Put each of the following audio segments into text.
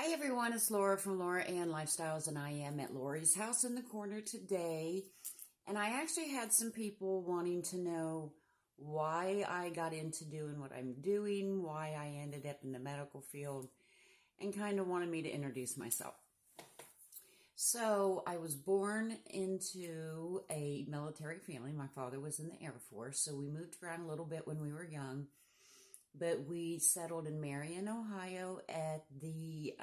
Hi everyone, it's Laura from Laura Ann Lifestyles, and I am at Lori's House in the Corner today. And I actually had some people wanting to know why I got into doing what I'm doing, why I ended up in the medical field, and kind of wanted me to introduce myself. So I was born into a military family. My father was in the Air Force, so we moved around a little bit when we were young. But we settled in Marion, Ohio at the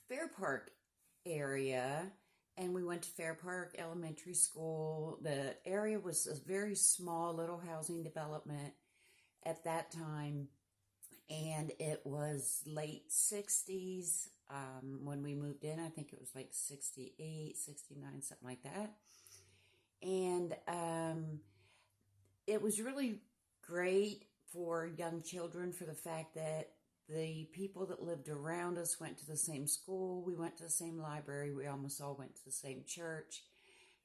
Fair Park area, and we went to Fair Park Elementary School. The area was a very small little housing development at that time, and it was late 60s when we moved in. I think it was like 68, 69, something like that. And it was really great for young children for the fact that the people that lived around us went to the same school, we went to the same library, we almost all went to the same church,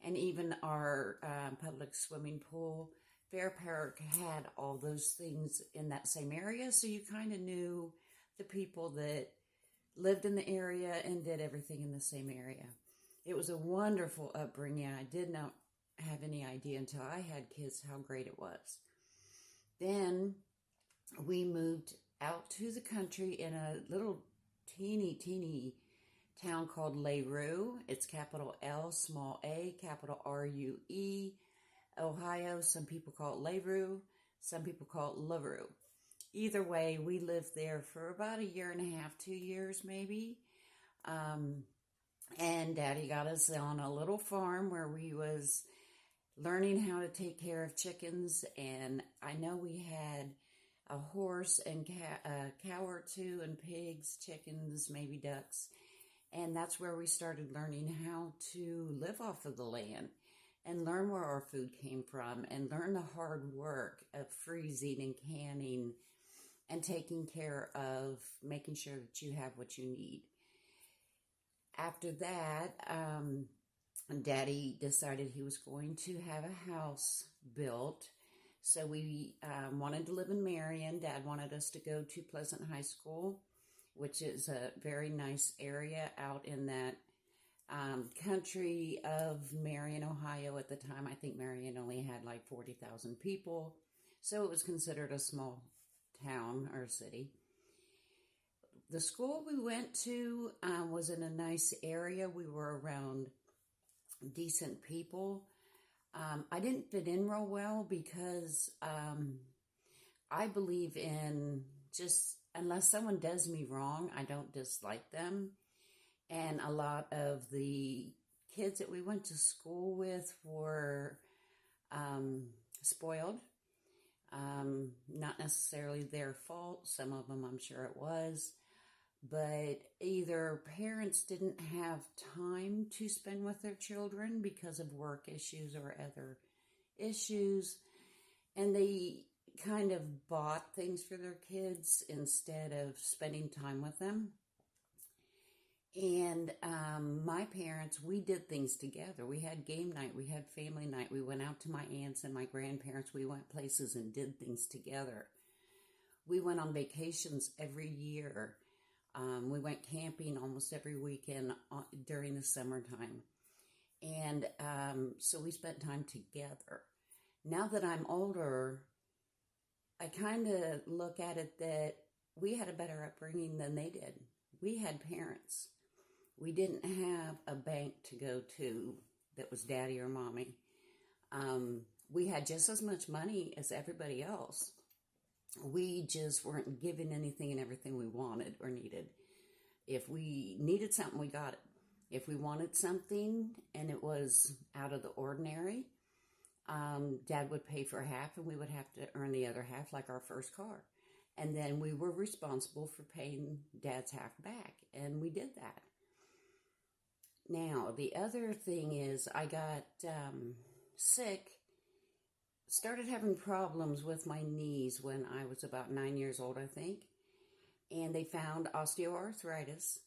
and even our public swimming pool. Fair Park had all those things in that same area, so you kind of knew the people that lived in the area and did everything in the same area. It was a wonderful upbringing. I did not have any idea until I had kids how great it was. Then we moved out to the country in a little teeny town called LaRue. It's capital L, small a, capital R-U-E, Ohio. Some people call it LaRue, some people call it LaRue. Either way, we lived there for about 1.5 years, 2 years maybe. And Daddy got us on a little farm where we was learning how to take care of chickens, and I know we had a horse and a cow or two, and pigs, chickens, maybe ducks, and that's where we started learning how to live off of the land and learn where our food came from and learn the hard work of freezing and canning and taking care of making sure that you have what you need. After that, Daddy decided he was going to have a house built. So we wanted to live in Marion. Dad wanted us to go to Pleasant High School, which is a very nice area out in that country of Marion, Ohio. At the time, I think Marion only had like 40,000 people. So it was considered a small town or city. The school we went to was in a nice area. We were around decent people. I didn't fit in real well because I believe in just, unless someone does me wrong, I don't dislike them. And a lot of the kids that we went to school with were spoiled. Not necessarily their fault. Some of them, I'm sure it was. But either parents didn't have time to spend with their children because of work issues or other issues, and they kind of bought things for their kids instead of spending time with them. And my parents, we did things together. We had game night, we had family night, we went out to my aunts and my grandparents, we went places and did things together. We went on vacations every year. We went camping almost every weekend during the summertime. And so we spent time together. Now that I'm older, I kind of look at it that we had a better upbringing than they did. We had parents. We didn't have a bank to go to that was daddy or mommy. We had just as much money as everybody else. We just weren't given anything and everything we wanted or needed. If we needed something, we got it. If we wanted something and it was out of the ordinary, Dad would pay for half and we would have to earn the other half, like our first car. And then we were responsible for paying Dad's half back, and we did that. Now, the other thing is I got sick, started having problems with my knees when I was about 9 years old, I think. And they found osteoarthritis,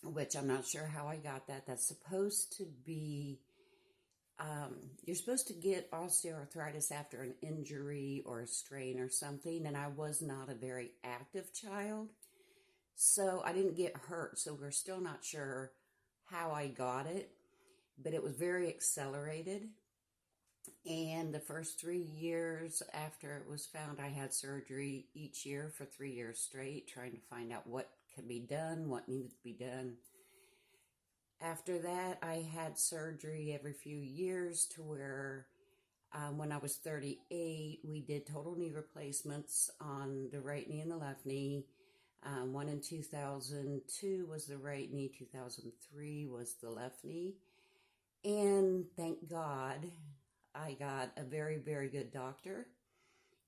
which I'm not sure how I got that. That's supposed to be, you're supposed to get osteoarthritis after an injury or a strain or something. And I was not a very active child. So I didn't get hurt. So we're still not sure how I got it, but it was very accelerated. And the first 3 years after it was found, I had surgery each year for 3 years straight, trying to find out what could be done, what needed to be done. After that, I had surgery every few years to where when I was 38, we did total knee replacements on the right knee and the left knee. One in 2002 was the right knee, 2003 was the left knee. And thank God, I got a very, very good doctor.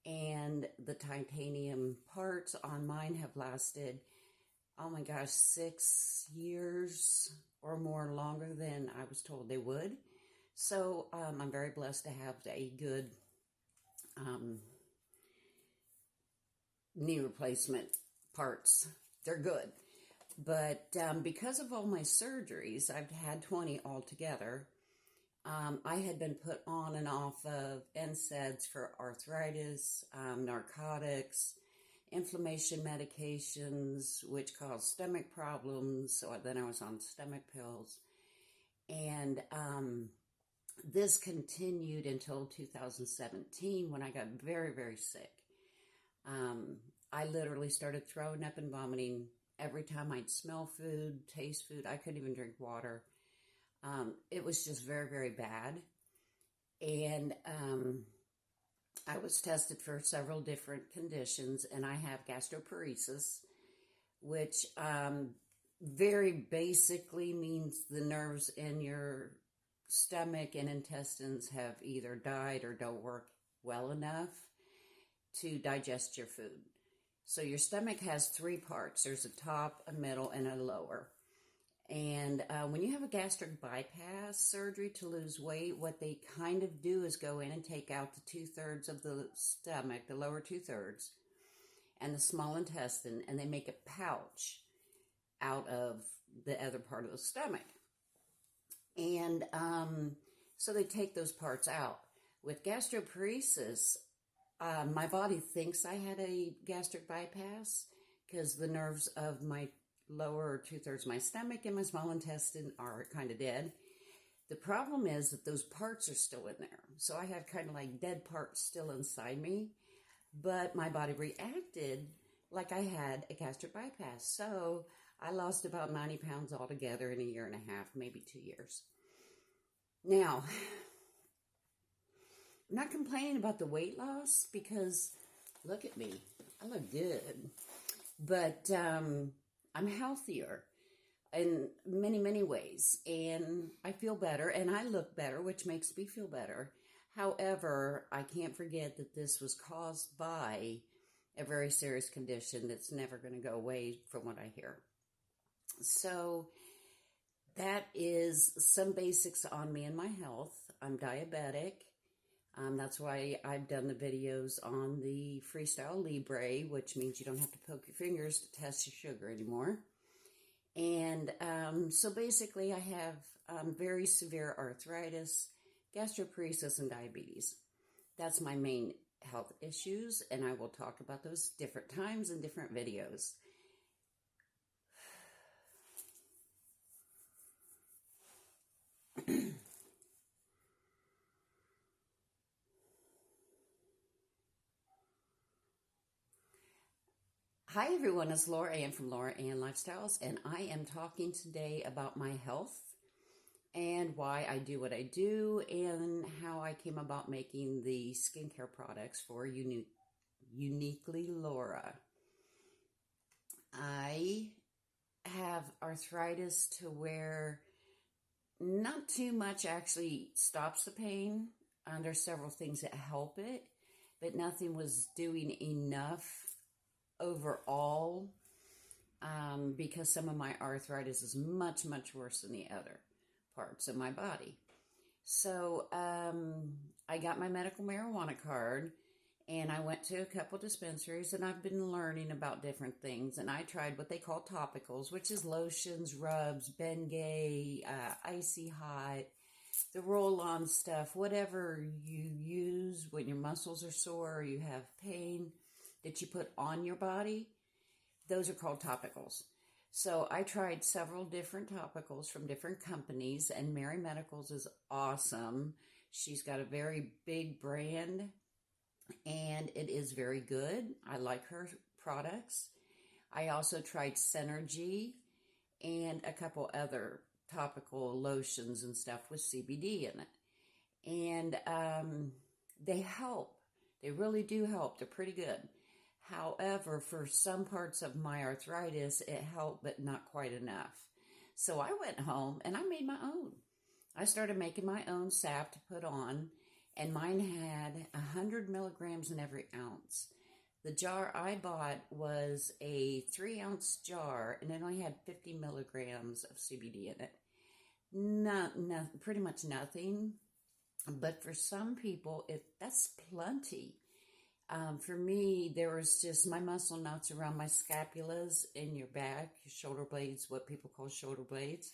And the titanium parts on mine have lasted, oh my gosh, 6 years or more longer than I was told they would. So I'm very blessed to have a good knee replacement parts. They're good. But because of all my surgeries, I've had 20 altogether. I had been put on and off of NSAIDs for arthritis, narcotics, inflammation medications, which caused stomach problems. So then I was on stomach pills. And this continued until 2017 when I got very, very sick. I literally started throwing up and vomiting every time I'd smell food, taste food. I couldn't even drink water. It was just very, very bad. And I was tested for several different conditions, and I have gastroparesis, which very basically means the nerves in your stomach and intestines have either died or don't work well enough to digest your food. So your stomach has 3 parts. There's a top, a middle, and a lower. And when you have a gastric bypass surgery to lose weight, what they kind of do is go in and take out the 2/3 of the stomach, the lower 2/3, and the small intestine, and they make a pouch out of the other part of the stomach. And so they take those parts out. With gastroparesis, my body thinks I had a gastric bypass because the nerves of my lower 2/3 of my stomach and my small intestine are kind of dead. The problem is that those parts are still in there. So I have kind of like dead parts still inside me, but my body reacted like I had a gastric bypass. So I lost about 90 pounds altogether in a year and a half, maybe 2 years. Now, I'm not complaining about the weight loss because look at me. I look good. But I'm healthier in many, many ways. And I feel better and I look better, which makes me feel better. However, I can't forget that this was caused by a very serious condition that's never going to go away from what I hear. So that is some basics on me and my health. I'm diabetic. That's why I've done the videos on the Freestyle Libre, which means you don't have to poke your fingers to test your sugar anymore. And so basically I have very severe arthritis, gastroparesis, and diabetes. That's my main health issues, and I will talk about those different times in different videos. Hi everyone, it's Laura Ann from Laura Ann Lifestyles, and I am talking today about my health and why I do what I do and how I came about making the skincare products for Uniquely Laura. I have arthritis to where not too much actually stops the pain. There's several things that help it, but nothing was doing enough overall because some of my arthritis is much, much worse than the other parts of my body. So I got my medical marijuana card and I went to a couple dispensaries and I've been learning about different things, and I tried what they call topicals, which is lotions, rubs, Bengay, Icy Hot, the roll-on stuff, whatever you use when your muscles are sore or you have pain that you put on your body. those are called topicals. So I tried several different topicals from different companies, and Mary Medicals is awesome. She's got a very big brand, and it is very good. I like her products. I also tried Synergy and a couple other topical lotions and stuff with CBD in it. And they help. They really do help. They're pretty good. However, for some parts of my arthritis, it helped, but not quite enough. So I went home and I made my own. I started making my own salve to put on, and mine had 100 milligrams in every ounce. The jar I bought was a 3-ounce jar, and it only had 50 milligrams of CBD in it. Pretty much nothing. But for some people, that's plenty. For me, there was just my muscle knots around my scapulas in your back, your shoulder blades, what people call shoulder blades.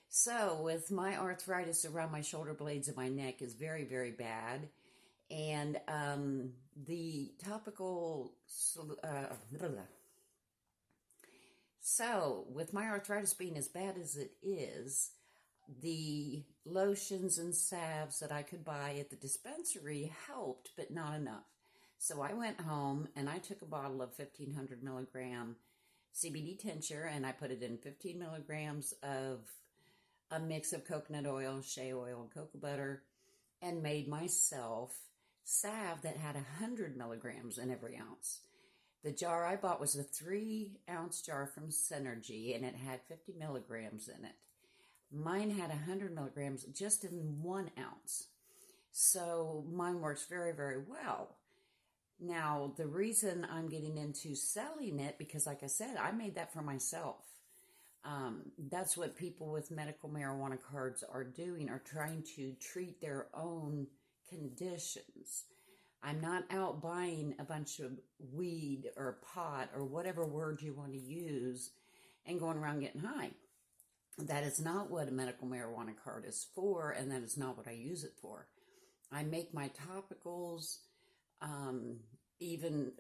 So with my arthritis around my shoulder blades and my neck is very, very bad. And the topical, so with my arthritis being as bad as it is, the lotions and salves that I could buy at the dispensary helped, but not enough. So I went home and I took a bottle of 1,500 milligram CBD tincture, and I put it in 15 milligrams of a mix of coconut oil, shea oil, and cocoa butter, and made myself salve that had 100 milligrams in every ounce. The jar I bought was a 3-ounce jar from Synergy, and it had 50 milligrams in it. Mine had 100 milligrams just in 1 ounce. So mine works very, very well. Now, the reason I'm getting into selling it, because like I said, I made that for myself. That's what people with medical marijuana cards are doing, are trying to treat their own conditions. I'm not out buying a bunch of weed or pot or whatever word you want to use and going around getting high. That is not what a medical marijuana card is for, and that is not what I use it for. I make my topicals, even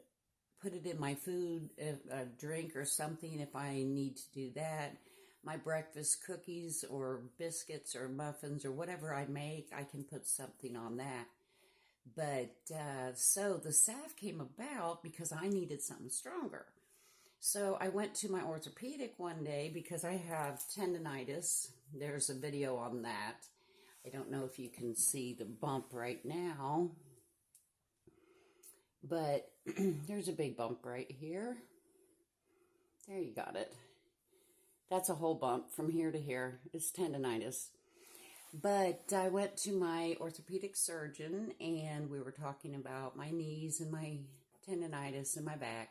put it in my food, a drink or something if I need to do that. My breakfast cookies or biscuits or muffins or whatever I make, I can put something on that. But so the salve came about because I needed something stronger. So I went to my orthopedic one day because I have tendonitis. There's a video on that. I don't know if you can see the bump right now, but there's a big bump right here. There, you got it. That's a whole bump from here to here. It's tendonitis. But I went to my orthopedic surgeon, and we were talking about my knees and my tendonitis in my back.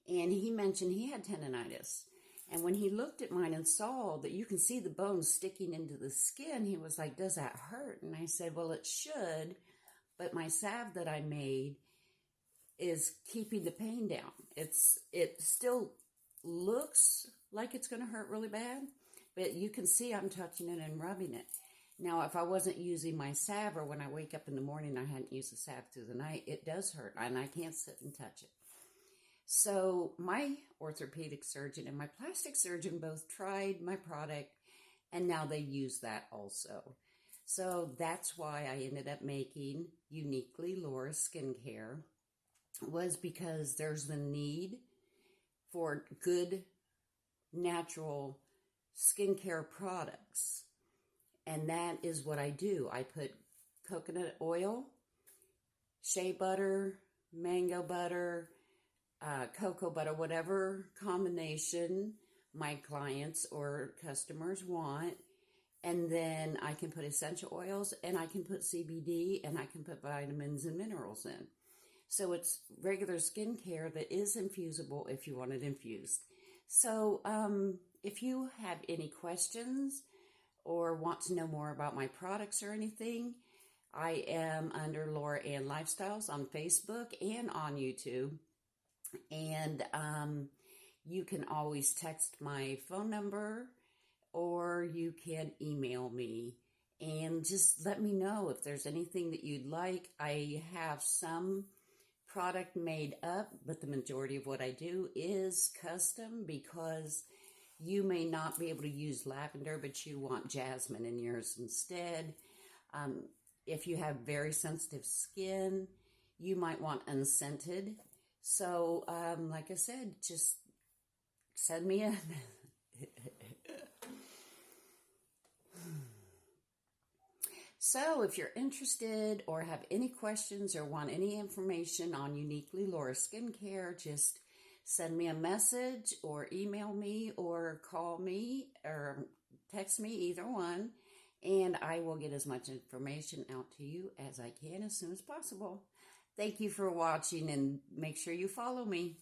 And he mentioned he had tendonitis. And when he looked at mine and saw that you can see the bones sticking into the skin, he was like, "Does that hurt?" And I said, "Well, it should, but my salve that I made is keeping the pain down. It still looks like it's going to hurt really bad, but you can see I'm touching it and rubbing it." Now, if I wasn't using my salve, or when I wake up in the morning, I hadn't used the salve through the night, it does hurt, and I can't sit and touch it. So my orthopedic surgeon and my plastic surgeon both tried my product, and now they use that also. So that's why I ended up making Uniquely Laura Skincare, was because there's the need for good natural skincare products. And that is what I do. I put coconut oil, shea butter, mango butter, cocoa butter, whatever combination my clients or customers want. And then I can put essential oils, and I can put CBD, and I can put vitamins and minerals in. So it's regular skincare that is infusible if you want it infused. So if you have any questions or want to know more about my products or anything, I am under Laura Ann Lifestyles on Facebook and on YouTube. And you can always text my phone number, or you can email me, And just let me know if there's anything that you'd like. I have some product made up, but the majority of what I do is custom because you may not be able to use lavender, but you want jasmine in yours instead. If you have very sensitive skin, you might want unscented. So, like I said, just send me a... So, if you're interested or have any questions or want any information on Uniquely Laura Skincare, just send me a message or email me or call me or text me, either one, and I will get as much information out to you as I can as soon as possible. Thank you for watching, and make sure you follow me.